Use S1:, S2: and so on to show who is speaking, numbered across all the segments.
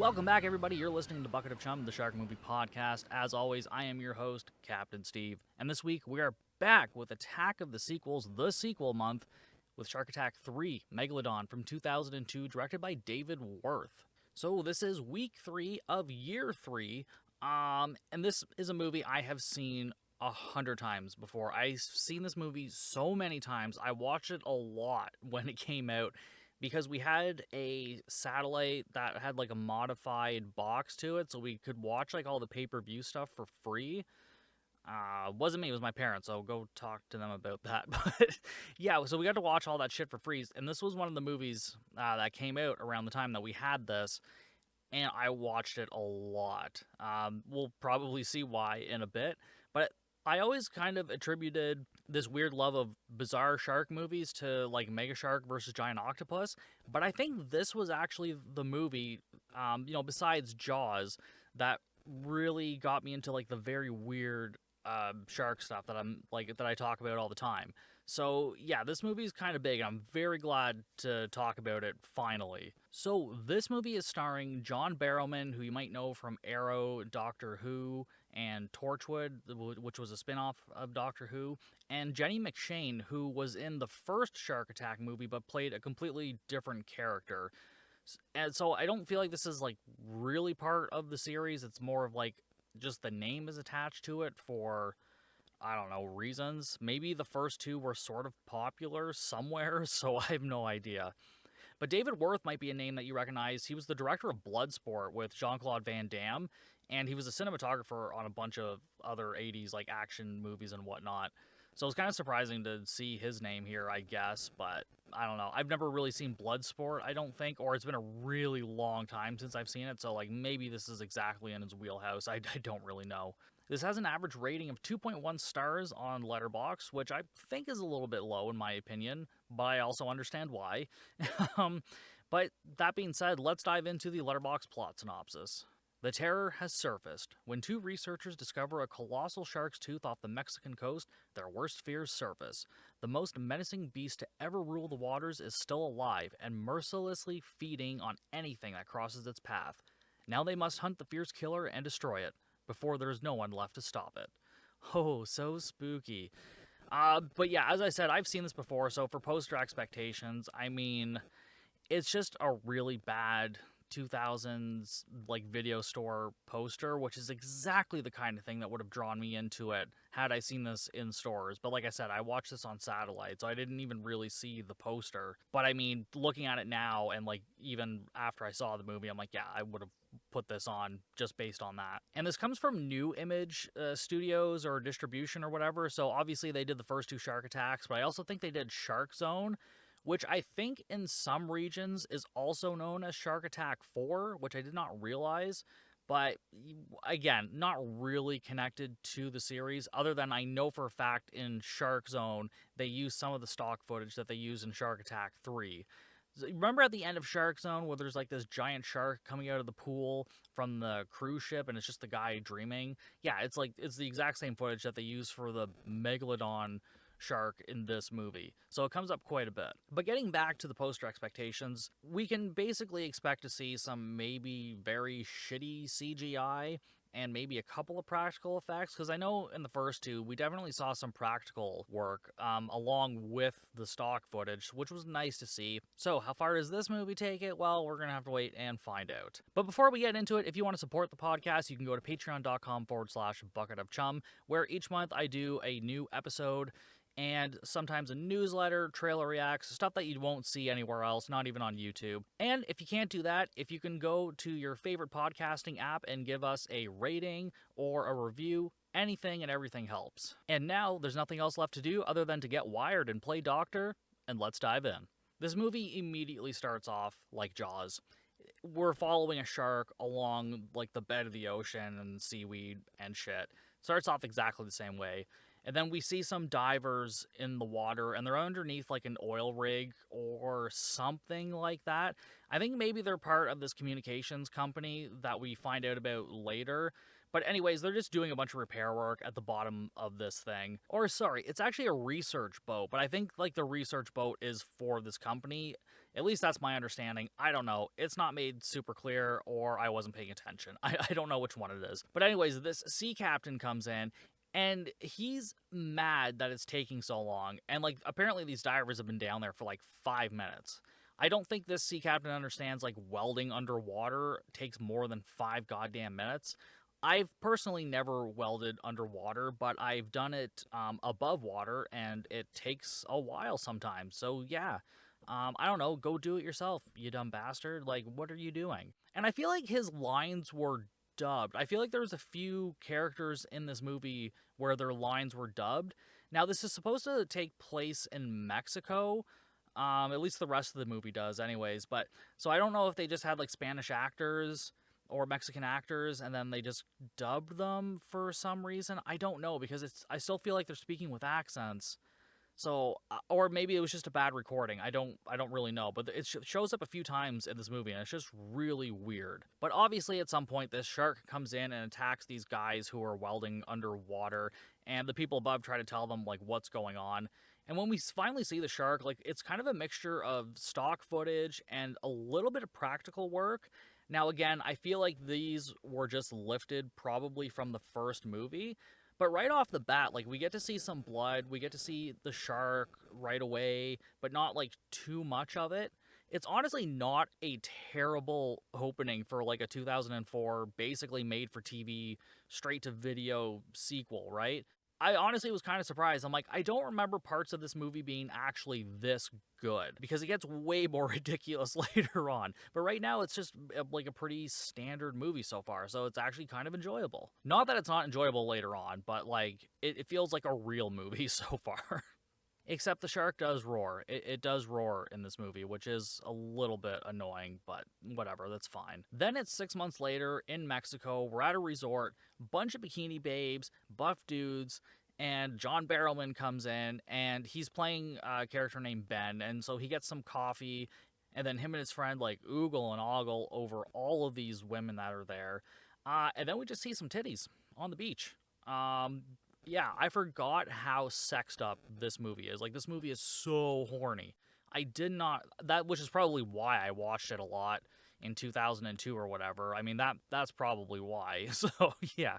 S1: Welcome back, everybody. You're listening to Bucket of Chum, the Shark Movie Podcast. As always, I am your host, Captain Steve. And this week, we are back with Attack of the Sequels, the sequel month, with Shark Attack 3, Megalodon from 2002, directed by David Worth. So this is week 3 of year 3, and this is a movie I have seen 100 times before. I've seen this movie so many times. I watched it a lot when it came out, because we had a satellite that had like a modified box to it, so we could watch like all the pay-per-view stuff for free. Wasn't me, it was my parents, so go talk to them about that. But yeah, so we got to watch all that shit for free, and this was one of the movies that came out around the time that we had this, and I watched it a lot. We'll probably see why in a bit, but I always kind of attributed this weird love of bizarre shark movies to like Mega Shark versus Giant Octopus, but I think this was actually the movie, besides Jaws, that really got me into like the very weird shark stuff that I talk about all the time. So yeah, this movie is kind of big, and I'm very glad to talk about it finally. So this movie is starring John Barrowman, who you might know from Arrow, Doctor Who, and Torchwood, which was a spin-off of Doctor Who, and Jenny McShane, who was in the first Shark Attack movie but played a completely different character. And so I don't feel like this is like really part of the series. It's more of like just the name is attached to it for, I don't know, reasons. Maybe the first two were sort of popular somewhere, so I have no idea. But David Worth might be a name that you recognize. He was the director of Bloodsport with Jean-Claude Van Damme, and he was a cinematographer on a bunch of other 80s like action movies and whatnot. So it's kind of surprising to see his name here, I guess, but I don't know. I've never really seen Bloodsport, I don't think, or it's been a really long time since I've seen it, so like maybe this is exactly in his wheelhouse. I don't really know. This has an average rating of 2.1 stars on Letterboxd, which I think is a little bit low in my opinion, but I also understand why. But that being said, let's dive into the Letterboxd plot synopsis. The terror has surfaced. When two researchers discover a colossal shark's tooth off the Mexican coast, their worst fears surface. The most menacing beast to ever rule the waters is still alive and mercilessly feeding on anything that crosses its path. Now they must hunt the fierce killer and destroy it, before there's no one left to stop it. Oh, so spooky. But yeah, as I said, I've seen this before, so for poster expectations, I mean, it's just a really bad 2000s like video store poster, which is exactly the kind of thing that would have drawn me into it had I seen this in stores. But like I said, I watched this on satellite, so I didn't even really see the poster. But I mean, looking at it now and like even after I saw the movie, I'm like, yeah, I would have put this on just based on that. And this comes from New Image Studios or distribution or whatever, so obviously they did the first two Shark Attacks, but I also think they did Shark Zone, which I think in some regions is also known as Shark Attack 4, which I did not realize. But again, not really connected to the series, other than I know for a fact in Shark Zone, they use some of the stock footage that they use in Shark Attack 3. Remember at the end of Shark Zone where there's like this giant shark coming out of the pool from the cruise ship and it's just the guy dreaming? Yeah, it's the exact same footage that they use for the Megalodon shark in this movie, so it comes up quite a bit. But getting back to the poster expectations, we can basically expect to see some maybe very shitty CGI and maybe a couple of practical effects, because I know in the first two we definitely saw some practical work along with the stock footage, which was nice to see. So how far does this movie take it? Well, we're gonna have to wait and find out. But before we get into it, if you want to support the podcast, you can go to patreon.com/Bucket of Chum, where each month I do a new episode and sometimes a newsletter, trailer reacts, stuff that you won't see anywhere else, not even on YouTube. And if you can't do that, if you can go to your favorite podcasting app and give us a rating or a review, anything and everything helps. And now there's nothing else left to do other than to get wired and play doctor, and let's dive in. This movie immediately starts off like Jaws. We're following a shark along like the bed of the ocean and seaweed and shit. Starts off exactly the same way. And then we see some divers in the water, and they're underneath like an oil rig or something like that. I think maybe they're part of this communications company that we find out about later. But anyways, they're just doing a bunch of repair work at the bottom of this thing. Or sorry, it's actually a research boat, but I think like the research boat is for this company. At least that's my understanding. I don't know. It's not made super clear, or I wasn't paying attention. I don't know which one it is. But anyways, this sea captain comes in, and he's mad that it's taking so long. And, like, apparently these divers have been down there for, like, 5 minutes. I don't think this sea captain understands, like, welding underwater takes more than 5 goddamn minutes. I've personally never welded underwater, but I've done it above water, and it takes a while sometimes. So, yeah. I don't know. Go do it yourself, you dumb bastard. Like, what are you doing? And I feel like his lines were dubbed. I feel like there was a few characters in this movie where their lines were dubbed. Now, this is supposed to take place in Mexico. At least the rest of the movie does, anyways. But so I don't know if they just had like Spanish actors or Mexican actors, and then they just dubbed them for some reason. I don't know, because I still feel like they're speaking with accents. So, or maybe it was just a bad recording. I don't really know. But it shows up a few times in this movie, and it's just really weird. But obviously, at some point, this shark comes in and attacks these guys who are welding underwater, and the people above try to tell them like what's going on. And when we finally see the shark, like, it's kind of a mixture of stock footage and a little bit of practical work. Now, again, I feel like these were just lifted probably from the first movie. But right off the bat, like, we get to see some blood, we get to see the shark right away, but not, like, too much of it. It's honestly not a terrible opening for, like, a 2004, basically made-for-TV, straight-to-video sequel, right? I honestly was kind of surprised. I'm like, I don't remember parts of this movie being actually this good, because it gets way more ridiculous later on. But right now, it's just like a pretty standard movie so far, so it's actually kind of enjoyable. Not that it's not enjoyable later on, but like it feels like a real movie so far. Except the shark does roar. It does roar in this movie, which is a little bit annoying, but whatever, that's fine. Then it's 6 months later in Mexico. We're at a resort, bunch of bikini babes, buff dudes, and John Barrowman comes in, and he's playing a character named Ben, and so he gets some coffee, and then him and his friend, like, oogle and ogle over all of these women that are there. And then we just see some titties on the beach. Yeah, I forgot how sexed up this movie is. Like, this movie is so horny. I did not, which is probably why I watched it a lot in 2002 or whatever. I mean, that's probably why. So, yeah.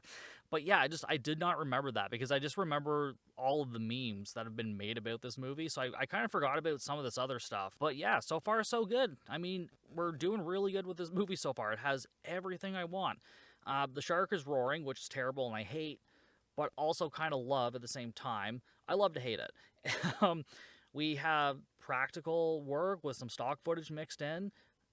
S1: But yeah, I did not remember that, because I just remember all of the memes that have been made about this movie. So I kind of forgot about some of this other stuff. But yeah, so far so good. I mean, we're doing really good with this movie so far. It has everything I want. The shark is roaring, which is terrible and I hate, but also kind of love at the same time. I love to hate it. We have practical work with some stock footage mixed in,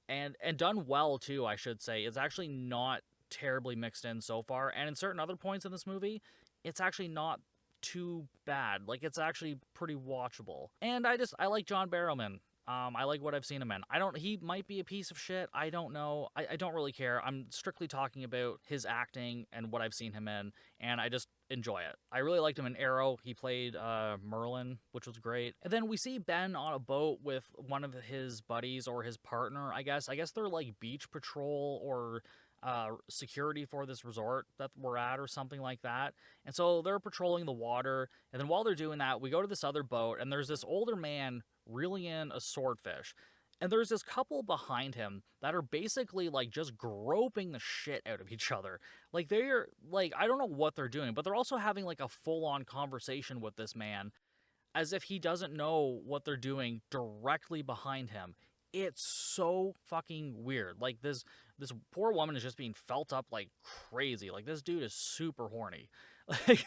S1: and done well too, I should say. It's actually not terribly mixed in so far, and in certain other points in this movie, it's actually not too bad. Like, it's actually pretty watchable. And I like John Barrowman. I like what I've seen him in. He might be a piece of shit. I don't know. I don't really care. I'm strictly talking about his acting and what I've seen him in, and I just enjoy it. I really liked him in Arrow. He played Merlin, which was great. And then we see Ben on a boat with one of his buddies, or his partner, I guess. I guess they're like beach patrol or security for this resort that we're at, or something like that. And so they're patrolling the water, and then while they're doing that, we go to this other boat, and there's this older man reeling in a swordfish, and there's this couple behind him that are basically like just groping the shit out of each other. Like, they're like, I don't know what they're doing, but they're also having like a full-on conversation with this man, as if he doesn't know what they're doing directly behind him. It's so fucking weird. Like, this poor woman is just being felt up like crazy. Like, this dude is super horny. Like,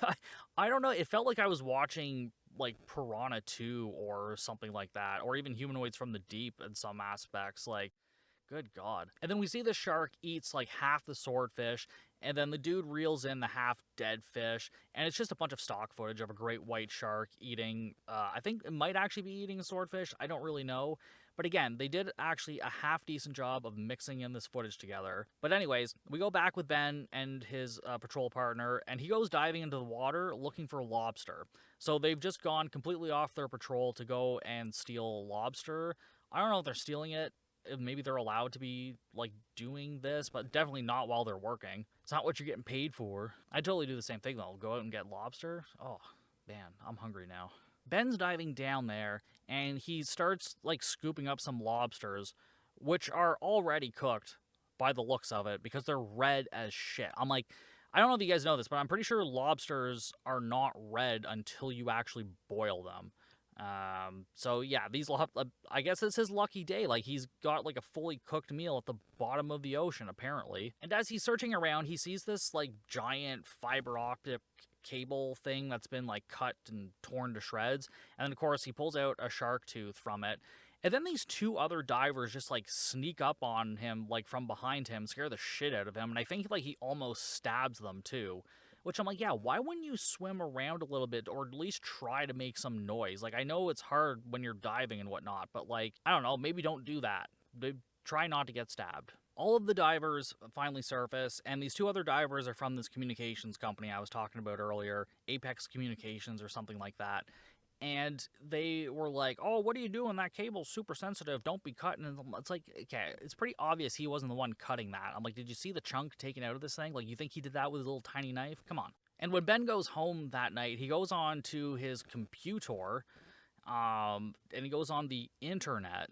S1: I don't know. It felt like I was watching like Piranha 2 or something like that, or even Humanoids from the Deep in some aspects. Like, good God. And then we see the shark eats like half the swordfish, and then the dude reels in the half dead fish, and it's just a bunch of stock footage of a great white shark eating, I think it might actually be eating a swordfish. I don't really know. But again, they did actually a half-decent job of mixing in this footage together. But anyways, we go back with Ben and his patrol partner, and he goes diving into the water looking for lobster. So they've just gone completely off their patrol to go and steal lobster. I don't know if they're stealing it. Maybe they're allowed to be, like, doing this, but definitely not while they're working. It's not what you're getting paid for. I'd totally do the same thing, though. Go out and get lobster. Oh, man, I'm hungry now. Ben's diving down there, and he starts, like, scooping up some lobsters, which are already cooked by the looks of it, because they're red as shit. I'm like, I don't know if you guys know this, but I'm pretty sure lobsters are not red until you actually boil them. So yeah, I guess it's his lucky day. Like, he's got like a fully cooked meal at the bottom of the ocean, apparently. And as he's searching around, he sees this like giant fiber optic cable thing that's been like cut and torn to shreds. And then of course he pulls out a shark tooth from it. And then these two other divers just like sneak up on him like from behind him, scare the shit out of him. And I think like he almost stabs them too. Which I'm like, yeah, why wouldn't you swim around a little bit or at least try to make some noise? Like, I know it's hard when you're diving and whatnot, but like, I don't know, maybe don't do that. Try not to get stabbed. All of the divers finally surface, and these two other divers are from this communications company I was talking about earlier, Apex Communications or something like that. And they were like, oh, what are you doing? That cable's super sensitive. Don't be cutting. And it's like, okay, it's pretty obvious he wasn't the one cutting that. I'm like, did you see the chunk taken out of this thing? Like, you think he did that with a little tiny knife? Come on. And when Ben goes home that night, he goes on to his computer, and he goes on the internet,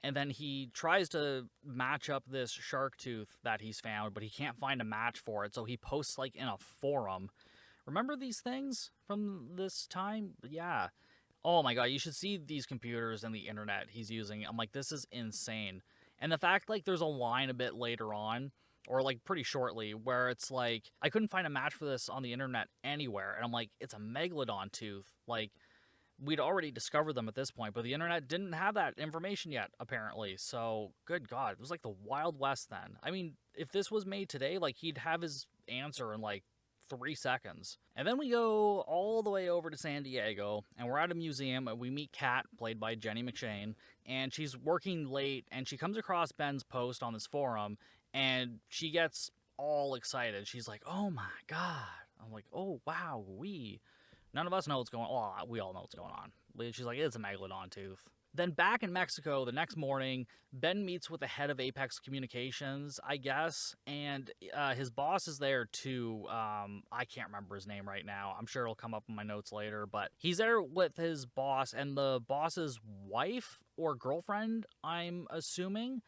S1: and then he tries to match up this shark tooth that he's found, but he can't find a match for it, so he posts, like, in a forum. Remember these things from this time? Yeah. Oh my god, you should see these computers and the internet he's using. I'm like, this is insane. And the fact, like, there's a line a bit later on, or like pretty shortly, where it's like, I couldn't find a match for this on the internet anywhere. And I'm like, it's a Megalodon tooth. Like, we'd already discovered them at this point, but the internet didn't have that information yet, apparently. So, good god, it was like the Wild West then. I mean, if this was made today, like, he'd have his answer in like 3 seconds. And then we go all the way over to San Diego, and we're at a museum, and we meet Kat, played by Jenny McShane, and she's working late, and she comes across Ben's post on this forum, and she gets all excited. She's like, oh my god. I'm like, oh wow, none of us know what's going on. Well, we all know what's going on. She's like, it's a Megalodon tooth. Then back in Mexico the next morning, Ben meets with the head of Apex Communications, I guess, and his boss is there too. I can't remember his name right now. I'm sure it'll come up in my notes later, but he's there with his boss and the boss's wife or girlfriend, I'm assuming.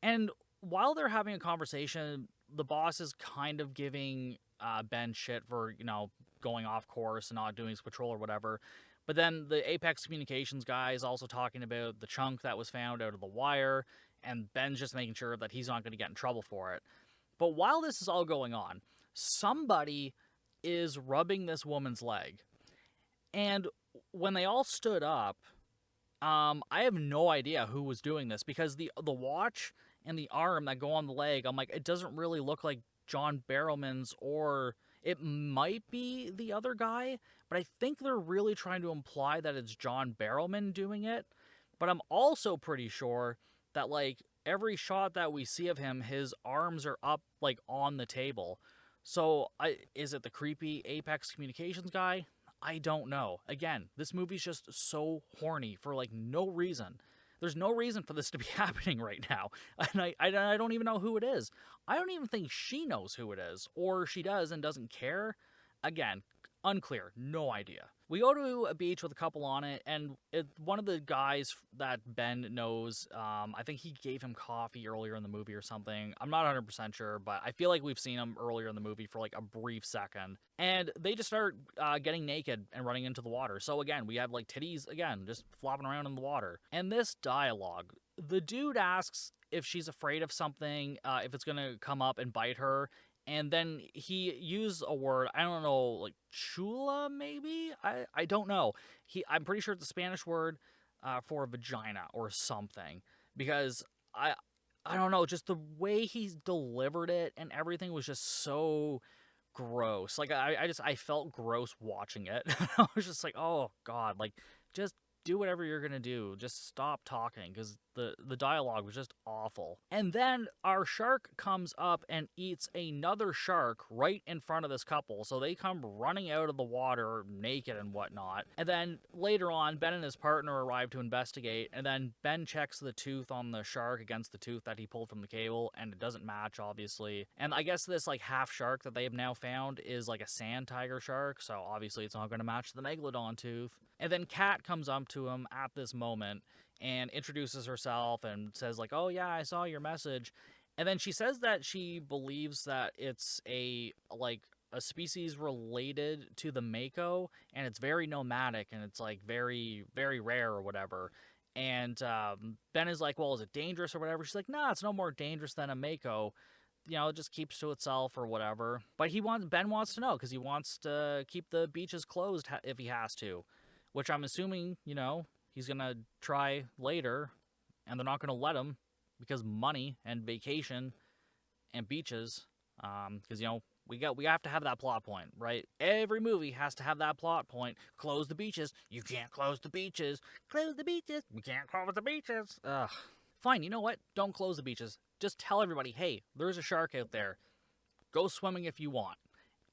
S1: And while they're having a conversation, the boss is kind of giving Ben shit for, going off course and not doing his patrol or whatever. But then the Apex Communications guy is also talking about the chunk that was found out of the wire, and Ben's just making sure that he's not going to get in trouble for it. But while this is all going on, somebody is rubbing this woman's leg. And when they all stood up, I have no idea who was doing this, because the watch and the arm that go on the leg, I'm like, it doesn't really look like John Barrowman's, or it might be the other guy, but I think they're really trying to imply that it's John Barrowman doing it. But I'm also pretty sure that, like, every shot that we see of him, his arms are up, like, on the table. So, is it the creepy Apex Communications guy? I don't know. Again, this movie's just so horny for, like, no reason. There's no reason for this to be happening right now. And I don't even know who it is. I don't even think she knows who it is. Or she does and doesn't care. Again, unclear. No idea. We go to a beach with a couple on it, and one of the guys that Ben knows, I think he gave him coffee earlier in the movie or something. I'm not 100% sure, but I feel like we've seen him earlier in the movie for like a brief second. And they just start getting naked and running into the water. So again, we have like titties, again, just flopping around in the water. And this dialogue, the dude asks if she's afraid of something, if it's going to come up and bite her. And then he used a word, I don't know, like chula maybe? I don't know. I'm pretty sure it's a Spanish word for vagina or something. Because I don't know, just the way he delivered it and everything was just so gross. Like, I felt gross watching it. I was just like, oh god, like, just do whatever you're gonna do. Just stop talking, because The dialogue was just awful. And then our shark comes up and eats another shark right in front of this couple. So they come running out of the water naked and whatnot. And then later on, Ben and his partner arrive to investigate. And then Ben checks the tooth on the shark against the tooth that he pulled from the cable. And it doesn't match, obviously. And I guess this like half shark that they have now found is like a sand tiger shark. So obviously it's not going to match the Megalodon tooth. And then Kat comes up to him at this moment and introduces herself and says like, oh yeah, I saw your message. And then she says that she believes that it's a species related to the mako, and it's very nomadic, and it's like very, very rare or whatever. And Ben is like, well, is it dangerous or whatever? She's like, nah, it's no more dangerous than a mako. You know, it just keeps to itself or whatever. But Ben wants to know because he wants to keep the beaches closed if he has to, which I'm assuming, you know, he's going to try later, and they're not going to let him because money and vacation and beaches, because, you know, we have to have that plot point, right? Every movie has to have that plot point. Close the beaches. You can't close the beaches. Close the beaches. We can't close the beaches. Ugh. Fine, you know what? Don't close the beaches. Just tell everybody, hey, there's a shark out there. Go swimming if you want.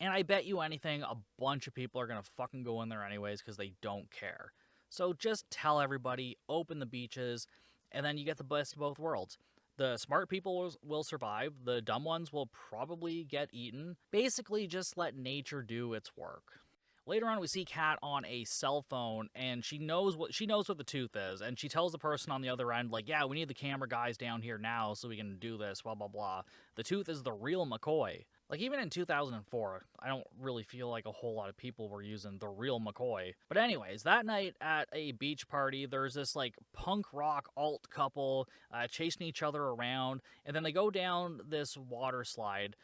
S1: And I bet you anything, a bunch of people are going to fucking go in there anyways because they don't care. So just tell everybody, open the beaches, and then you get the best of both worlds. The smart people will survive. The dumb ones will probably get eaten. Basically, just let nature do its work. Later on, we see Kat on a cell phone, and she knows what the tooth is, and she tells the person on the other end, like, yeah, we need the camera guys down here now so we can do this, blah, blah, blah. The tooth is the real McCoy. Like, even in 2004, I don't really feel like a whole lot of people were using the real McCoy. But anyways, that night at a beach party, there's this, like, punk rock alt couple chasing each other around, and then they go down this water slide.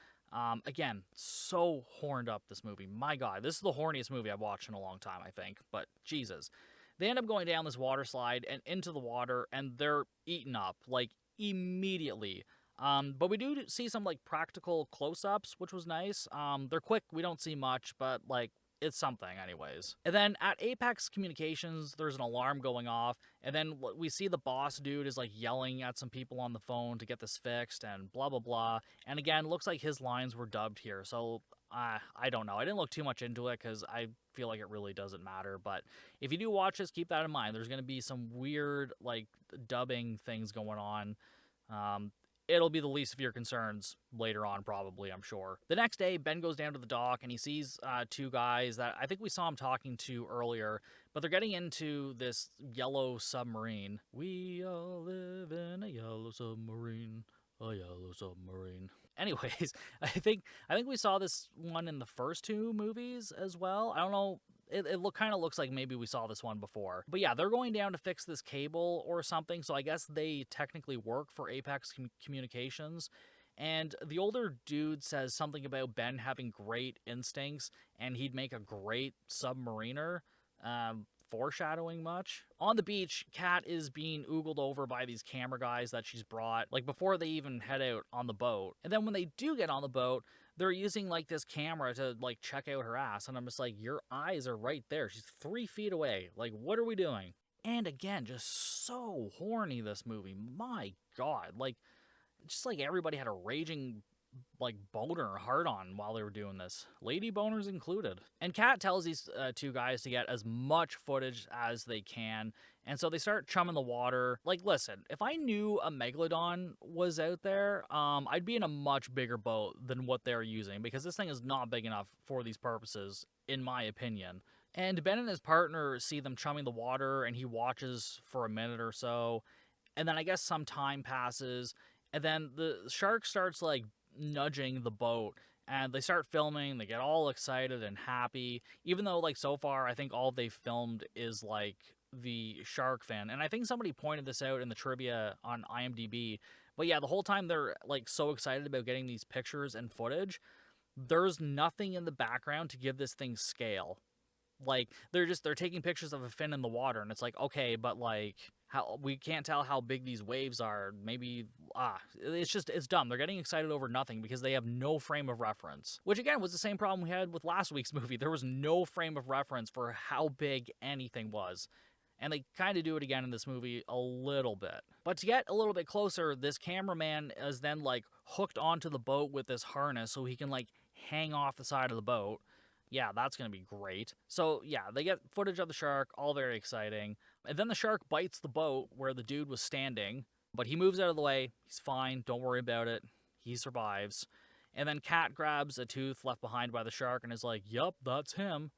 S1: Again, so horned up, this movie. My God, this is the horniest movie I've watched in a long time, I think. But, Jesus. They end up going down this water slide and into the water, and they're eaten up, like, immediately. But we do see some, like, practical close-ups, which was nice. They're quick, we don't see much, but, like, it's something anyways. And then at Apex Communications, there's an alarm going off, and then we see the boss dude is, like, yelling at some people on the phone to get this fixed, and blah, blah, blah. And again, looks like his lines were dubbed here, so I don't know. I didn't look too much into it, because I feel like it really doesn't matter, but if you do watch this, keep that in mind. There's going to be some weird, like, dubbing things going on. It'll be the least of your concerns later on, probably, I'm sure. The next day, Ben goes down to the dock, and he sees two guys that I think we saw him talking to earlier, but they're getting into this yellow submarine. We all live in a yellow submarine, a yellow submarine. Anyways, I think we saw this one in the first two movies as well. I don't know. It kind of looks like maybe we saw this one before. But yeah, they're going down to fix this cable or something, so I guess they technically work for Apex Communications. And the older dude says something about Ben having great instincts, and he'd make a great submariner, foreshadowing much. On the beach, Kat is being oogled over by these camera guys that she's brought, like before they even head out on the boat. And then when they do get on the boat, they're using, like, this camera to, like, check out her ass. And I'm just like, your eyes are right there. She's 3 feet away. Like, what are we doing? And again, just so horny, this movie. My God. Like, just like everybody had a raging, like, boner hard on while they were doing this. Lady boners included. And Kat tells these two guys to get as much footage as they can. And so they start chumming the water. Like, listen, if I knew a Megalodon was out there, I'd be in a much bigger boat than what they're using, because this thing is not big enough for these purposes, in my opinion. And Ben and his partner see them chumming the water, and he watches for a minute or so. And then I guess some time passes, and then the shark starts, like, nudging the boat, and they start filming. They get all excited and happy, even though, like, so far I think all they've filmed is, like, the shark fin. And I think somebody pointed this out in the trivia on IMDb, but yeah, the whole time they're, like, so excited about getting these pictures and footage, there's nothing in the background to give this thing scale. Like, they're taking pictures of a fin in the water, and it's like, okay, but, like, how we can't tell how big these waves are. Maybe, it's dumb. They're getting excited over nothing because they have no frame of reference, which again was the same problem we had with last week's movie. There was no frame of reference for how big anything was. And they kind of do it again in this movie a little bit. But to get a little bit closer, this cameraman is then like hooked onto the boat with this harness so he can like hang off the side of the boat. Yeah, that's going to be great. So yeah, they get footage of the shark, all very exciting. And then the shark bites the boat where the dude was standing, but he moves out of the way. He's fine. Don't worry about it. He survives. And then Kat grabs a tooth left behind by the shark and is like, yup, that's him.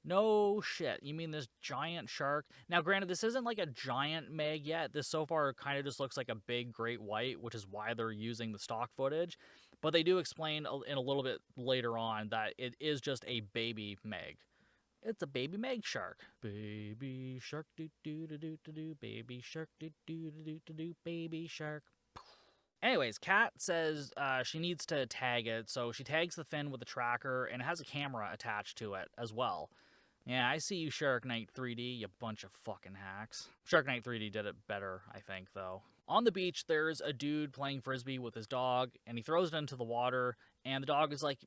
S1: No shit. You mean this giant shark? Now, granted, this isn't like a giant Meg yet. This so far kind of just looks like a big great white, which is why they're using the stock footage. But they do explain in a little bit later on that it is just a baby Meg. It's a baby Meg shark. Baby shark, do do do do do do. Baby shark, do do do do do do. Baby shark. Anyways, Kat says she needs to tag it, so she tags the fin with a tracker and it has a camera attached to it as well. Yeah, I see you, Shark Knight 3D, you bunch of fucking hacks. Shark Knight 3D did it better, I think, though. On the beach, there's a dude playing frisbee with his dog, and he throws it into the water, and the dog is like,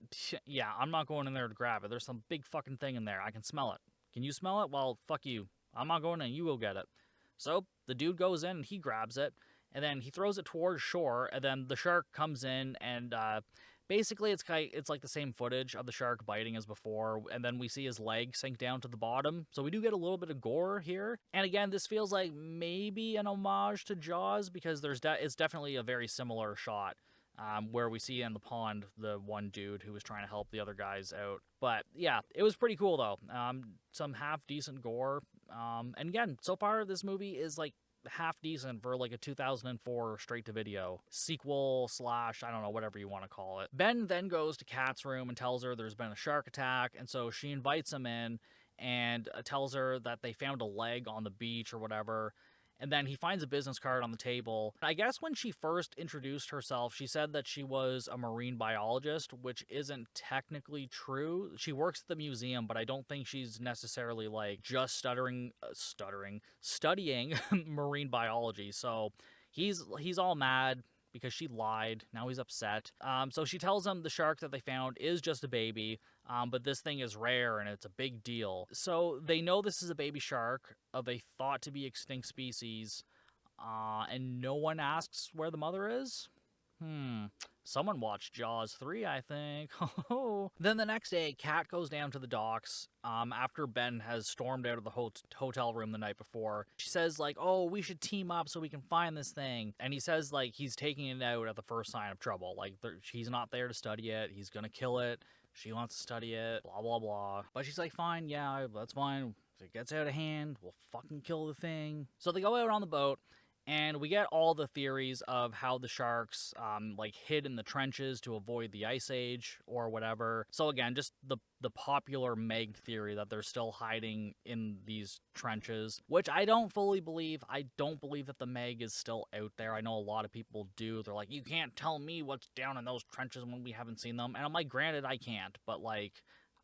S1: yeah, I'm not going in there to grab it. There's some big fucking thing in there. I can smell it. Can you smell it? Well, fuck you. I'm not going in. You go get it. So the dude goes in, and he grabs it, and then he throws it towards shore, and then the shark comes in, and basically it's like the same footage of the shark biting as before, and then we see his leg sink down to the bottom, so we do get a little bit of gore here. And again, this feels like maybe an homage to Jaws, because it's definitely a very similar shot, where we see in the pond the one dude who was trying to help the other guys out. But yeah, it was pretty cool though. Some half-decent gore, and again, so far this movie is like half decent for like a 2004 straight-to-video sequel slash, I don't know, whatever you want to call it. Ben then goes to Kat's room and tells her there's been a shark attack, and so she invites him in and tells her that they found a leg on the beach or whatever. And then he finds a business card on the table. I guess when she first introduced herself, she said that she was a marine biologist, which isn't technically true. She works at the museum, but I don't think she's necessarily like just studying marine biology. So he's all mad because she lied. Now he's upset. So she tells him the shark that they found is just a baby, but this thing is rare and it's a big deal. So they know this is a baby shark of a thought to be extinct species, and no one asks where the mother is? Someone watched Jaws 3, I think. Then the next day, Kat goes down to the docks after Ben has stormed out of the hotel room the night before. She says, like, oh, we should team up so we can find this thing. And he says, like, he's taking it out at the first sign of trouble. Like, he's not there to study it. He's going to kill it. She wants to study it, blah, blah, blah. But she's like, fine, yeah, that's fine. If it gets out of hand, we'll fucking kill the thing. So they go out on the boat. And we get all the theories of how the sharks like hid in the trenches to avoid the ice age or whatever. So again, just the popular Meg theory that they're still hiding in these trenches, which I don't fully believe. I don't believe that the Meg is still out there. I know a lot of people do. They're like, you can't tell me what's down in those trenches when we haven't seen them. And I'm like, granted, I can't, but like,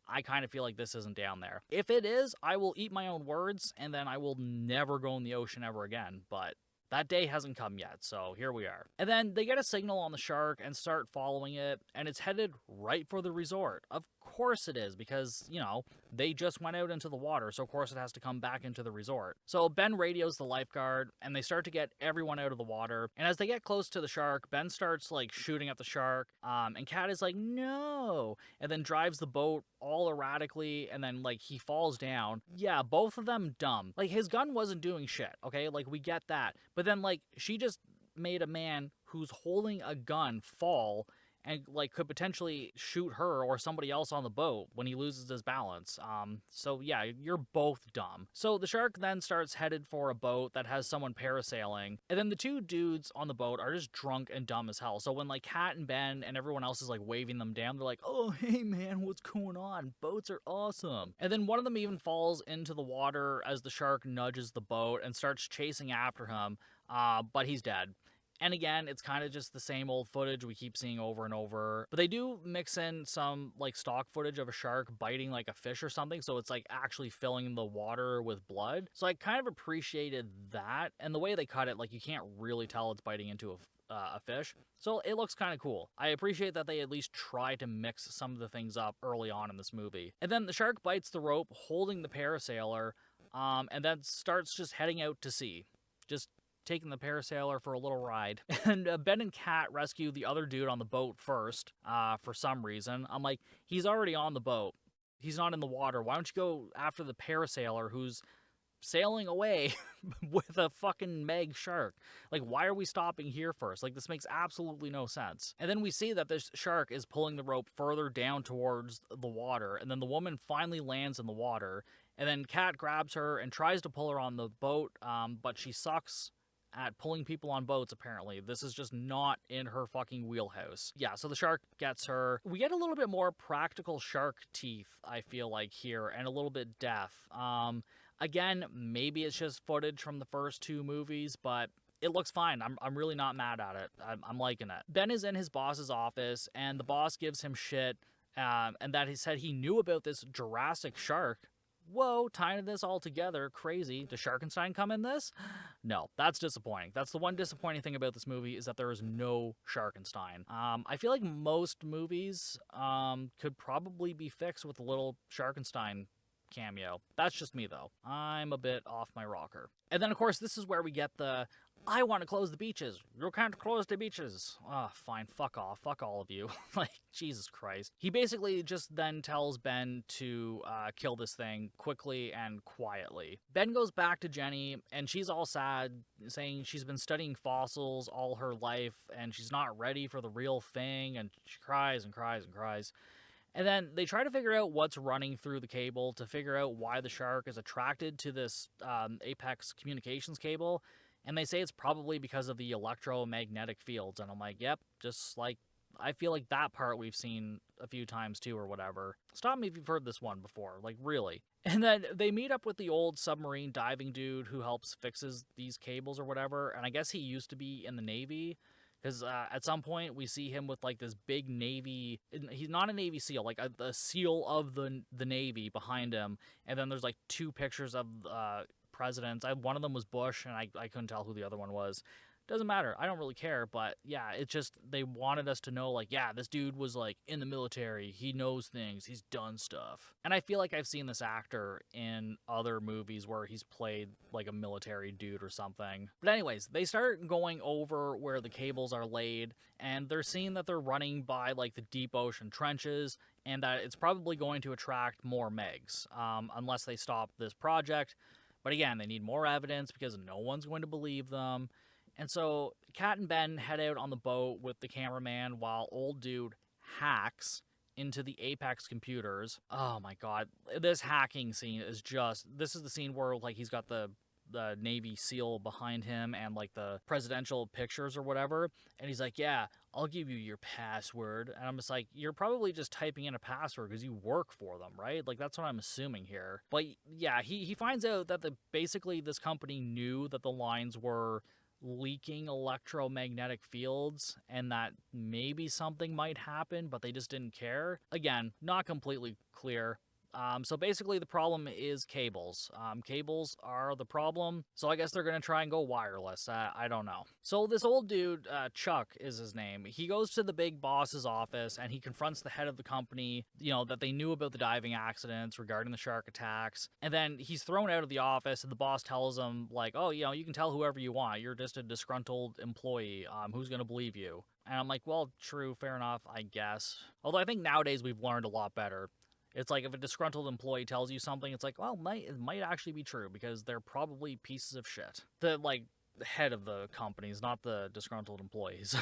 S1: I kind of feel like this isn't down there. If it is, I will eat my own words, and then I will never go in the ocean ever again. But that day hasn't come yet, so here we are. And then they get a signal on the shark and start following it, and it's headed right for the resort. Of course it is, because, you know, they just went out into the water, so of course it has to come back into the resort. So Ben radios the lifeguard, and they start to get everyone out of the water. And as they get close to the shark, Ben starts, like, shooting at the shark, and Kat is like, no, and then drives the boat all erratically, and then, like, he falls down. Yeah, both of them dumb. Like, his gun wasn't doing shit, okay? Like, we get that. But then, like, she just made a man who's holding a gun fall and, like, could potentially shoot her or somebody else on the boat when he loses his balance. So, yeah, you're both dumb. So the shark then starts headed for a boat that has someone parasailing. And then the two dudes on the boat are just drunk and dumb as hell. So when, like, Kat and Ben and everyone else is, like, waving them down, they're like, oh, hey, man, what's going on? Boats are awesome. And then one of them even falls into the water as the shark nudges the boat and starts chasing after him, but he's dead. And again, it's kind of just the same old footage we keep seeing over and over. But they do mix in some, like, stock footage of a shark biting, like, a fish or something. So it's, like, actually filling the water with blood. So I kind of appreciated that. And the way they cut it, like, you can't really tell it's biting into a fish. So it looks kind of cool. I appreciate that they at least try to mix some of the things up early on in this movie. And then the shark bites the rope holding the parasailer, and then starts just heading out to sea. Just taking the parasailer for a little ride. And Ben and Kat rescue the other dude on the boat first, for some reason. I'm like, he's already on the boat. He's not in the water. Why don't you go after the parasailer who's sailing away with a fucking Meg shark? Like, why are we stopping here first? Like, this makes absolutely no sense. And then we see that this shark is pulling the rope further down towards the water, and then the woman finally lands in the water, and then Kat grabs her and tries to pull her on the boat, but she sucks at pulling people on boats, apparently. This is just not in her fucking wheelhouse. Yeah, so the shark gets her. We get a little bit more practical shark teeth, I feel like, here, and a little bit deaf. Again, maybe it's just footage from the first two movies, but it looks fine. I'm really not mad at it. I'm liking it. Ben is in his boss's office, and the boss gives him shit, and that he said he knew about this Jurassic shark. Whoa, tying this all together, crazy. Does Sharkenstein come in this? No, that's disappointing. That's the one disappointing thing about this movie, is that there is no Sharkenstein. I feel like most movies could probably be fixed with a little Sharkenstein cameo. That's just me, though. I'm a bit off my rocker. And then, of course, this is where we get the, I want to close the beaches. You can't close the beaches. Oh, fine. Fuck off. Fuck all of you. Like, Jesus Christ. He basically just then tells Ben to kill this thing quickly and quietly. Ben goes back to Jenny, and she's all sad, saying she's been studying fossils all her life, and she's not ready for the real thing, and she cries and cries and cries. And then they try to figure out what's running through the cable to figure out why the shark is attracted to this Apex communications cable. And they say it's probably because of the electromagnetic fields. And I'm like, yep, just like, I feel like that part we've seen a few times too or whatever. Stop me if you've heard this one before, like really. And then they meet up with the old submarine diving dude who helps fixes these cables or whatever. And I guess he used to be in the Navy. Because at some point we see him with like this big Navy, he's not a Navy SEAL, like a SEAL of the Navy behind him. And then there's like two pictures of presidents. One of them was Bush, and I couldn't tell who the other one was. Doesn't matter. I don't really care. But yeah, it's just they wanted us to know, like, yeah, this dude was like in the military. He knows things. He's done stuff. And I feel like I've seen this actor in other movies where he's played like a military dude or something. But anyways, they start going over where the cables are laid, and they're seeing that they're running by like the deep ocean trenches, and that it's probably going to attract more Megs, unless they stop this project. But again, they need more evidence because no one's going to believe them. And so Kat and Ben head out on the boat with the cameraman while old dude hacks into the Apex computers. Oh my god, this hacking scene is just, this is the scene where like he's got the Navy SEAL behind him and like the presidential pictures or whatever, and he's like, yeah, I'll give you your password. And I'm just like, you're probably just typing in a password because you work for them, right? Like that's what I'm assuming here. But yeah, he finds out that basically this company knew that the lines were leaking electromagnetic fields and that maybe something might happen, but they just didn't care. Again, not completely clear. So basically the problem is cables. Cables are the problem, so I guess they're going to try and go wireless. I don't know. So this old dude, Chuck is his name, he goes to the big boss's office and he confronts the head of the company, you know, that they knew about the diving accidents regarding the shark attacks. And then he's thrown out of the office and the boss tells him, like, oh, you know, you can tell whoever you want. You're just a disgruntled employee. Who's going to believe you? And I'm like, well, true, fair enough, I guess. Although I think nowadays we've learned a lot better. It's like if a disgruntled employee tells you something, it's like, well, it might actually be true because they're probably pieces of shit. The head of the companies, not the disgruntled employees.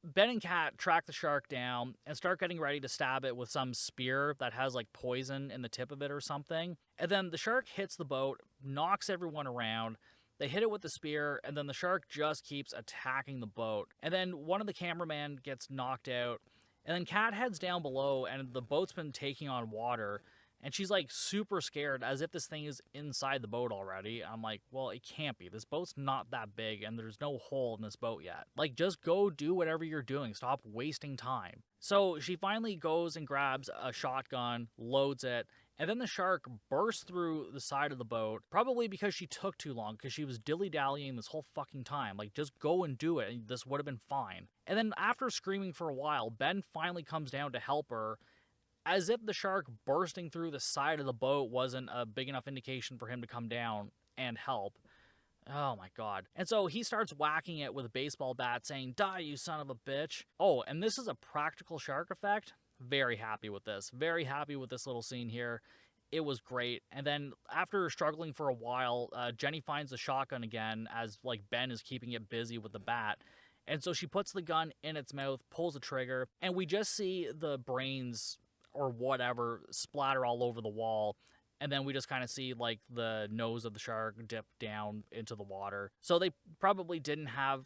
S1: Ben and Kat track the shark down and start getting ready to stab it with some spear that has like poison in the tip of it or something. And then the shark hits the boat, knocks everyone around. They hit it with the spear, and then the shark just keeps attacking the boat. And then one of the cameramen gets knocked out. And then Kat heads down below, and the boat's been taking on water, and she's like super scared as if this thing is inside the boat already. I'm like, well, it can't be. This boat's not that big, and there's no hole in this boat yet. Like, just go do whatever you're doing. Stop wasting time. So she finally goes and grabs a shotgun, loads it, and then the shark bursts through the side of the boat, probably because she took too long, because she was dilly-dallying this whole fucking time. Like, just go and do it, and this would have been fine. And then after screaming for a while, Ben finally comes down to help her, as if the shark bursting through the side of the boat wasn't a big enough indication for him to come down and help. Oh my god. And so he starts whacking it with a baseball bat saying, "Die, you son of a bitch." Oh, and this is a practical shark effect. Very happy with this. Very happy with this little scene here. It was great. And then after struggling for a while, Jenny finds the shotgun again as like Ben is keeping it busy with the bat. And so she puts the gun in its mouth, pulls the trigger, and we just see the brains or whatever splatter all over the wall. And then we just kind of see like the nose of the shark dip down into the water. So they probably didn't have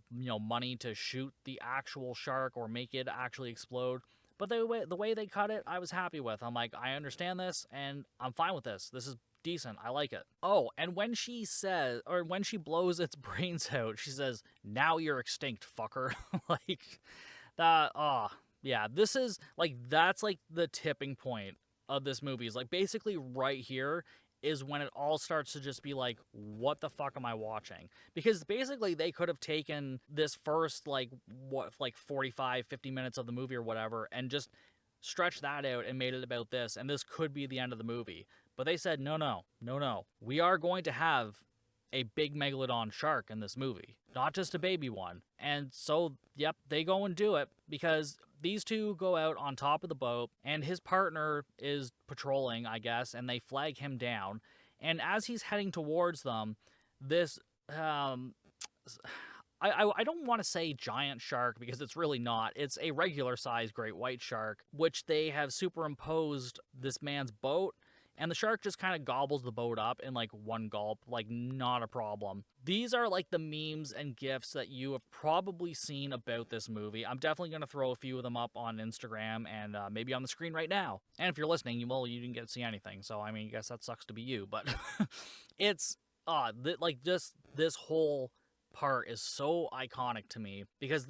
S1: money to shoot the actual shark or make it actually explode. But the way they cut it, I was happy with. I'm like, I understand this, and I'm fine with this. This is decent. I like it. Oh, and when she blows its brains out, she says, "Now you're extinct, fucker." Like that. Oh, yeah. This is like that's like the tipping point of this movie. Is like basically right here is when it all starts to just be like, what the fuck am I watching? Because basically they could have taken this first like 45, 50 minutes of the movie or whatever and just stretched that out and made it about this, and this could be the end of the movie. But they said, no. We are going to have a big Megalodon shark in this movie, not just a baby one. And so, yep, they go and do it because these two go out on top of the boat and his partner is patrolling, I guess, and they flag him down. And as he's heading towards them, this, I don't want to say giant shark because it's really not. It's a regular sized great white shark, which they have superimposed this man's boat. And the shark just kind of gobbles the boat up in like one gulp, like not a problem. These are like the memes and GIFs that you have probably seen about this movie. I'm definitely going to throw a few of them up on Instagram and maybe on the screen right now. And if you're listening, you didn't get to see anything. So, I mean, I guess that sucks to be you. But it's just this whole part is so iconic to me because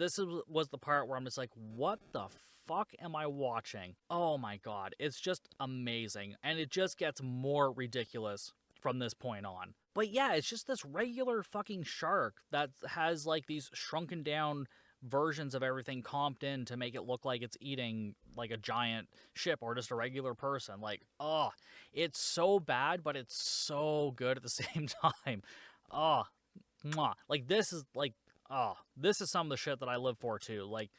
S1: was the part where I'm just like, what the fuck am I watching? Oh my god, it's just amazing, and it just gets more ridiculous from this point on. But yeah, it's just this regular fucking shark that has like these shrunken down versions of everything comped in to make it look like it's eating like a giant ship or just a regular person. Like, oh, it's so bad, but it's so good at the same time. Oh, mwah. Like this is some of the shit that I live for too. Like,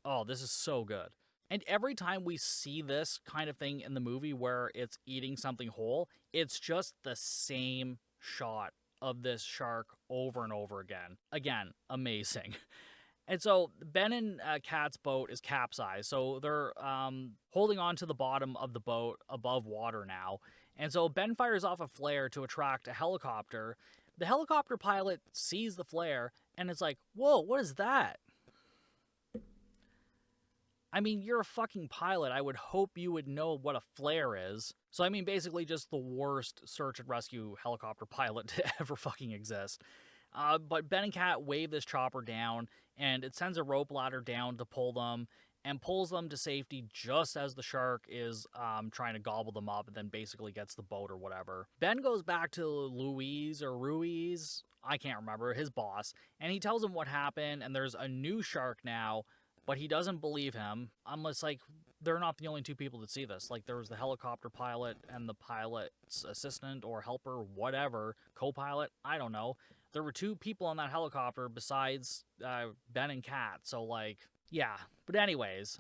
S1: oh, this is so good. And every time we see this kind of thing in the movie where it's eating something whole, it's just the same shot of this shark over and over again. Again, amazing. And so Ben and Kat's boat is capsized, so they're holding on to the bottom of the boat above water now. And so Ben fires off a flare to attract a helicopter. The helicopter pilot sees the flare and is like, "Whoa, what is that?" I mean, you're a fucking pilot. I would hope you would know what a flare is. So, I mean, basically just the worst search and rescue helicopter pilot to ever fucking exist. But Ben and Kat wave this chopper down, and it sends a rope ladder down to pull them, and pulls them to safety just as the shark is trying to gobble them up, and then basically gets the boat or whatever. Ben goes back to Ruiz, I can't remember, his boss, and he tells him what happened, and there's a new shark now, but he doesn't believe him, unless, like, they're not the only two people that see this. Like, there was the helicopter pilot and the pilot's assistant or helper, whatever, co-pilot, I don't know. There were two people on that helicopter besides Ben and Kat, so, like, yeah. But anyways,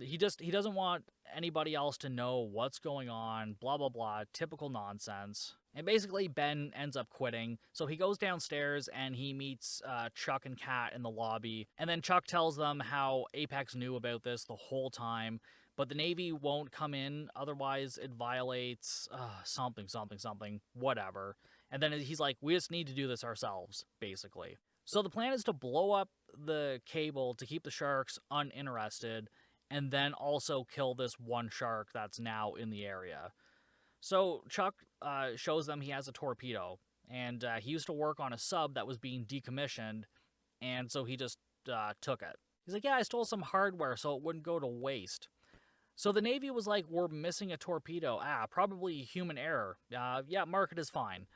S1: he doesn't want anybody else to know what's going on, blah, blah, blah, typical nonsense. And basically, Ben ends up quitting, so he goes downstairs and he meets Chuck and Kat in the lobby. And then Chuck tells them how Apex knew about this the whole time, but the Navy won't come in, otherwise it violates something, whatever. And then he's like, we just need to do this ourselves, basically. So the plan is to blow up the cable to keep the sharks uninterested, and then also kill this one shark that's now in the area. So Chuck shows them he has a torpedo, and he used to work on a sub that was being decommissioned, and so he just took it. He's like, yeah, I stole some hardware so it wouldn't go to waste. So the Navy was like, we're missing a torpedo. Probably human error. Yeah, mark it as fine.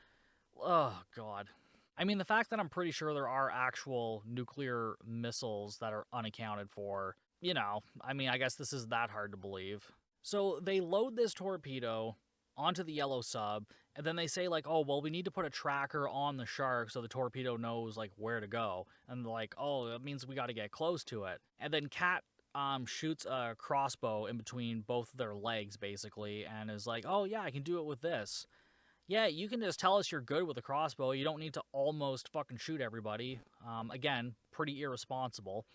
S1: Oh, God. I mean, the fact that I'm pretty sure there are actual nuclear missiles that are unaccounted for I mean, I guess this is that hard to believe. So they load this torpedo onto the yellow sub, and then they say, like, oh, well, we need to put a tracker on the shark so the torpedo knows, like, where to go. And they're like, oh, that means we got to get close to it. And then Cat shoots a crossbow in between both of their legs, basically, and is like, oh, yeah, I can do it with this. Yeah, you can just tell us you're good with a crossbow. You don't need to almost fucking shoot everybody. Again, pretty irresponsible.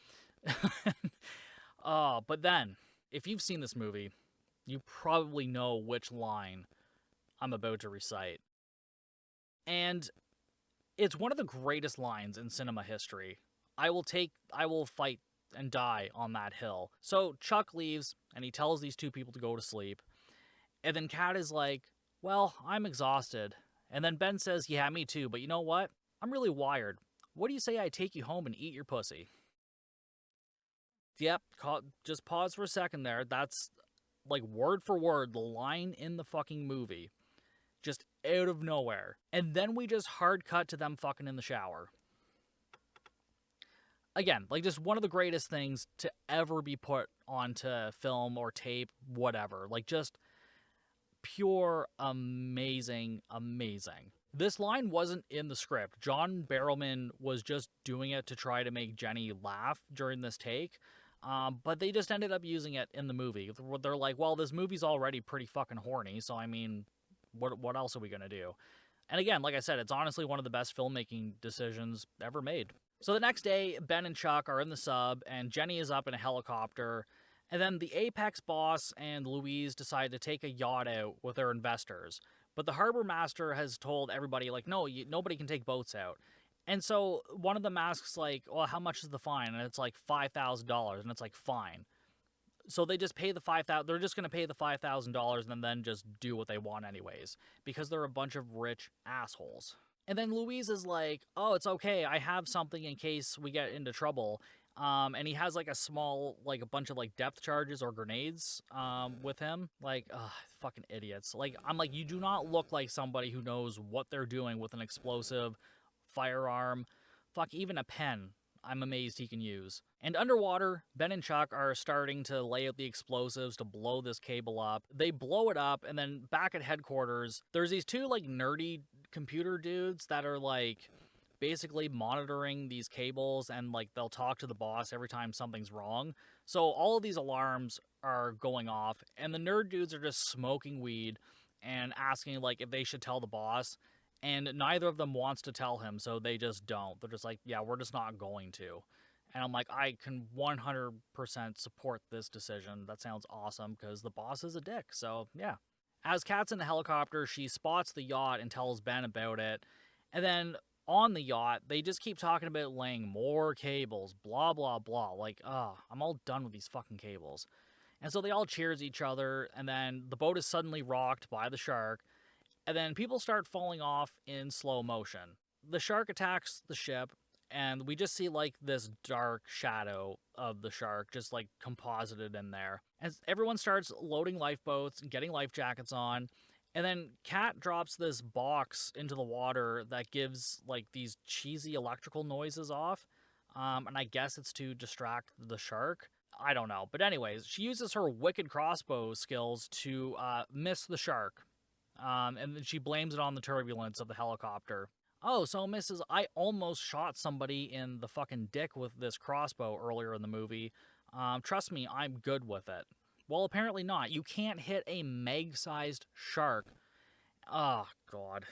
S1: But then, if you've seen this movie, you probably know which line I'm about to recite. And it's one of the greatest lines in cinema history. I will fight and die on that hill. So Chuck leaves, and he tells these two people to go to sleep. And then Kat is like, well, I'm exhausted. And then Ben says, yeah, me too, but you know what? I'm really wired. What do you say I take you home and eat your pussy? Yep, just pause for a second there. That's, like, word for word, the line in the fucking movie. Just out of nowhere. And then we just hard cut to them fucking in the shower. Again, like, just one of the greatest things to ever be put onto film or tape, whatever. Like, just pure amazing. This line wasn't in the script. John Barrowman was just doing it to try to make Jenny laugh during this take. But they just ended up using it in the movie. They're like, well, this movie's already pretty fucking horny, so I mean, what else are we gonna do? And again, like I said, it's honestly one of the best filmmaking decisions ever made. So the next day, Ben and Chuck are in the sub, and Jenny is up in a helicopter. And then the Apex boss and Louise decide to take a yacht out with their investors. But the harbor master has told everybody, like, no, nobody can take boats out. And so one of them asks, like, well, how much is the fine? And it's like $5,000. And it's like, fine. So they just pay the $5,000. They're just going to pay the $5,000 and then just do what they want anyways. Because they're a bunch of rich assholes. And then Louise is like, oh, it's okay. I have something in case we get into trouble. And he has, like, a bunch of, like, depth charges or grenades with him. Like, fucking idiots. Like, I'm like, you do not look like somebody who knows what they're doing with an explosive firearm. Fuck, even a pen. I'm amazed he can use. And underwater, Ben and Chuck are starting to lay out the explosives to blow this cable up. They blow it up, and then back at headquarters, there's these two, like, nerdy computer dudes that are, like, basically monitoring these cables, and, like, they'll talk to the boss every time something's wrong. So all of these alarms are going off, and the nerd dudes are just smoking weed and asking, like, if they should tell the boss. And neither of them wants to tell him, so they just don't. They're just like, yeah, we're just not going to. And I'm like, I can 100% support this decision. That sounds awesome, because the boss is a dick, so yeah. As Kat's in the helicopter, she spots the yacht and tells Ben about it. And then on the yacht, they just keep talking about laying more cables, blah, blah, blah. Like, I'm all done with these fucking cables. And so they all cheers each other, and then the boat is suddenly rocked by the shark. And then people start falling off in slow motion. The shark attacks the ship, and we just see, like, this dark shadow of the shark just, like, composited in there. As everyone starts loading lifeboats and getting life jackets on, and then Kat drops this box into the water that gives, like, these cheesy electrical noises off. And I guess it's to distract the shark. I don't know. But anyways, she uses her wicked crossbow skills to miss the shark. And then she blames it on the turbulence of the helicopter. Oh, so Mrs. I almost shot somebody in the fucking dick with this crossbow earlier in the movie. Trust me, I'm good with it. Well, apparently not. You can't hit a Meg-sized shark. Oh, God.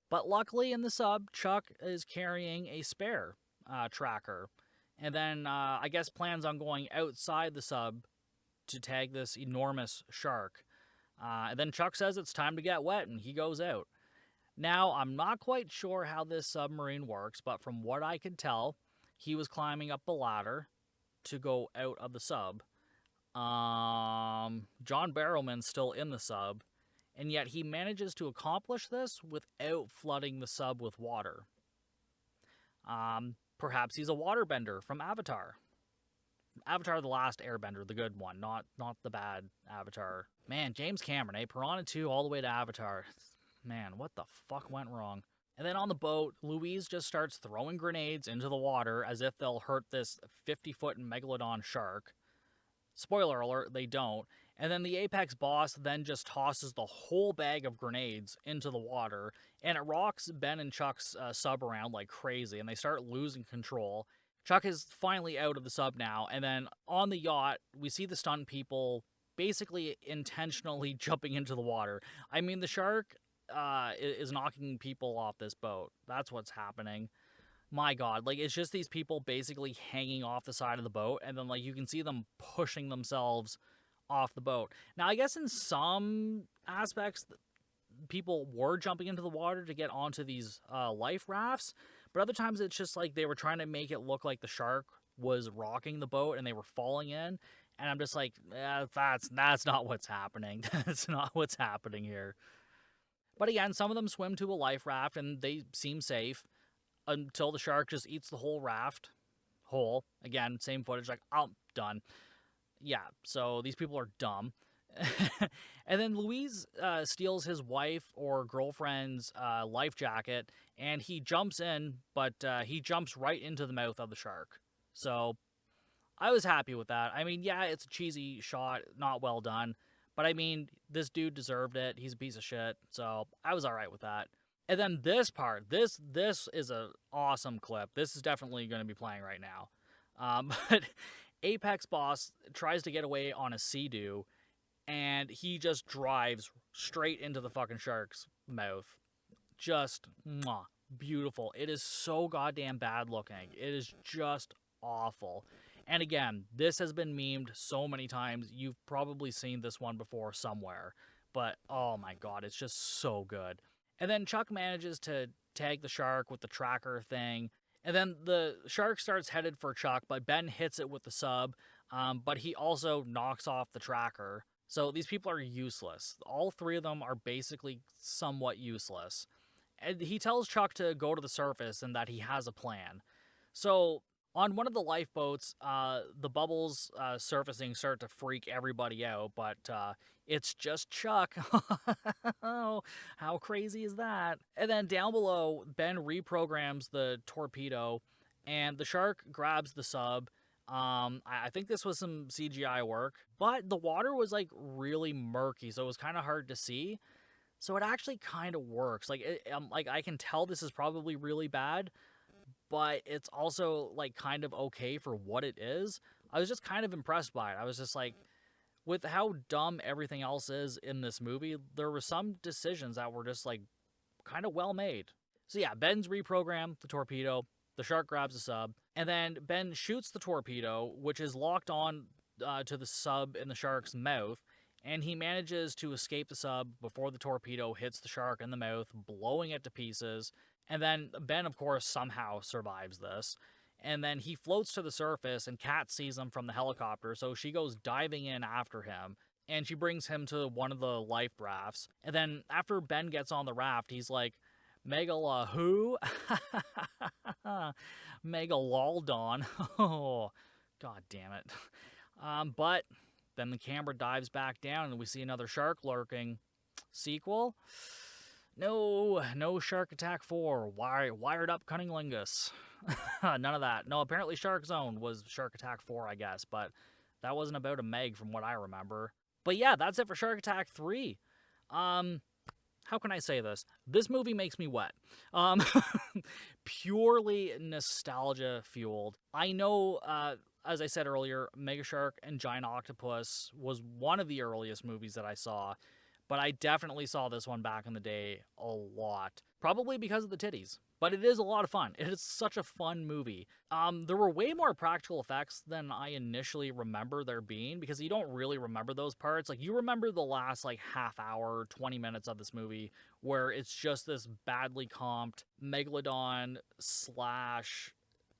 S1: But luckily in the sub, Chuck is carrying a spare tracker. And then I guess plans on going outside the sub to tag this enormous shark. And then Chuck says it's time to get wet, and he goes out. Now, I'm not quite sure how this submarine works, but from what I could tell, he was climbing up a ladder to go out of the sub. John Barrowman's still in the sub, and yet he manages to accomplish this without flooding the sub with water. Perhaps he's a waterbender from Avatar. Avatar The Last Airbender, the good one, not the bad Avatar. Man, James Cameron, Piranha 2 all the way to Avatar. Man, what the fuck went wrong? And then on the boat, Louise just starts throwing grenades into the water as if they'll hurt this 50-foot Megalodon shark. Spoiler alert, they don't. And then the Apex boss then just tosses the whole bag of grenades into the water, and it rocks Ben and Chuck's sub around like crazy, and they start losing control. Chuck is finally out of the sub now, and then on the yacht, we see the stunt people basically intentionally jumping into the water. I mean, the shark is knocking people off this boat. That's what's happening. My God, like, it's just these people basically hanging off the side of the boat, and then, like, you can see them pushing themselves off the boat. Now, I guess in some aspects, people were jumping into the water to get onto these life rafts, but other times it's just like they were trying to make it look like the shark was rocking the boat and they were falling in, and I'm just like, that's not what's happening. That's not what's happening here. But again, some of them swim to a life raft, and they seem safe until the shark just eats the whole raft whole. Again, same footage, like, oh, done. Yeah, so these people are dumb. And then Louise steals his wife or girlfriend's life jacket, and he jumps in, but he jumps right into the mouth of the shark. So I was happy with that. I mean, yeah, it's a cheesy shot, not well done, but I mean, this dude deserved it. He's a piece of shit, so I was all right with that. And then this part, this is an awesome clip. This is definitely going to be playing right now. But Apex Boss tries to get away on a Sea-Doo, and he just drives straight into the fucking shark's mouth. Just, mwah, beautiful. It is so goddamn bad looking. It is just awful. And again, this has been memed so many times. You've probably seen this one before somewhere. But, oh my God, it's just so good. And then Chuck manages to tag the shark with the tracker thing. And then the shark starts headed for Chuck, but Ben hits it with the sub. But he also knocks off the tracker. So these people are useless. All three of them are basically somewhat useless. And he tells Chuck to go to the surface and that he has a plan. So on one of the lifeboats, the bubbles surfacing start to freak everybody out, but it's just Chuck. Oh, how crazy is that? And then down below, Ben reprograms the torpedo, and the shark grabs the sub. I think this was some CGI work, but the water was like really murky, so it was kind of hard to see. So it actually kind of works. Like, like I can tell this is probably really bad, but it's also like kind of okay for what it is. I was just kind of impressed by it. I was just like, with how dumb everything else is in this movie, there were some decisions that were just like kind of well made. So yeah, Ben's reprogrammed the torpedo, the shark grabs the sub, and then Ben shoots the torpedo, which is locked on to the sub in the shark's mouth, and he manages to escape the sub before the torpedo hits the shark in the mouth, blowing it to pieces. And then Ben, of course, somehow survives this. And then he floats to the surface, and Kat sees him from the helicopter, so she goes diving in after him, and she brings him to one of the life rafts. And then after Ben gets on the raft, he's like, who? MegaLOLdon. Oh, god damn it. But then the camera dives back down, and we see another shark lurking. Sequel? No Shark Attack 4. Wired up Cunnilingus. None of that. No, apparently Shark Zone was Shark Attack 4, I guess, but that wasn't about a Meg from what I remember. But yeah, that's it for Shark Attack 3. How can I say this? This movie makes me wet. Purely nostalgia fueled. I know, as I said earlier, Mega Shark and Giant Octopus was one of the earliest movies that I saw, but I definitely saw this one back in the day a lot. Probably because of the titties. But it is a lot of fun. It is such a fun movie. There were way more practical effects than I initially remember there being, because you don't really remember those parts. Like, you remember the last, like, half hour, 20 minutes of this movie, where it's just this badly comped Megalodon /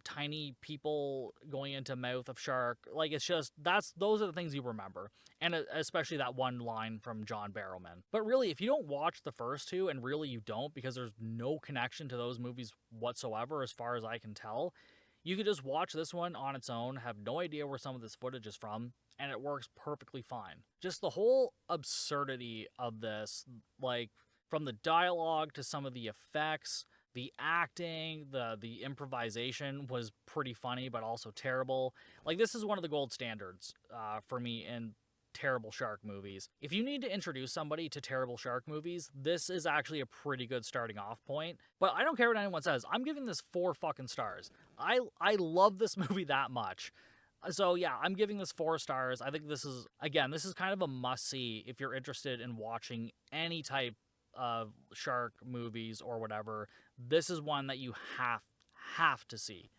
S1: tiny people going into mouth of shark. Like, it's just, those are the things you remember. And especially that one line from John Barrowman. But really, if you don't watch the first two, and really you don't, because there's no connection to those movies whatsoever as far as I can tell, you could just watch this one on its own, have no idea where some of this footage is from, and it works perfectly fine. Just the whole absurdity of this, like, from the dialogue to some of the effects, The acting, the improvisation was pretty funny, but also terrible. Like, this is one of the gold standards for me in terrible shark movies. If you need to introduce somebody to terrible shark movies, this is actually a pretty good starting off point. But I don't care what anyone says. I'm giving this 4 fucking stars. I love this movie that much. So yeah, I'm giving this 4 stars. I think this is, again, this is kind of a must-see if you're interested in watching any type of shark movies or whatever. This is one that you have to see.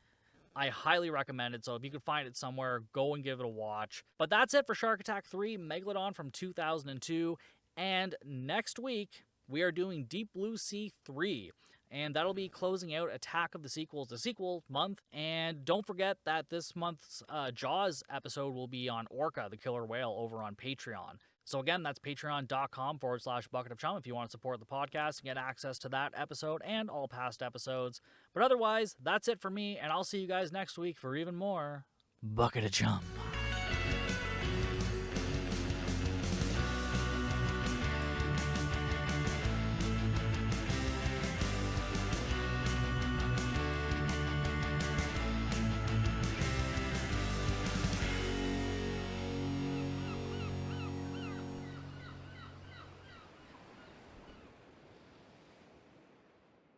S1: I highly recommend it, so if you could find it somewhere, go and give it a watch. But that's it for Shark Attack 3, Megalodon from 2002, and next week, we are doing Deep Blue Sea 3, and that'll be closing out Attack of the Sequels, the sequel month, and don't forget that this month's Jaws episode will be on Orca, the killer whale, over on Patreon. So again, that's patreon.com/Bucket of Chum if you want to support the podcast and get access to that episode and all past episodes. But otherwise, that's it for me, and I'll see you guys next week for even more Bucket of Chum.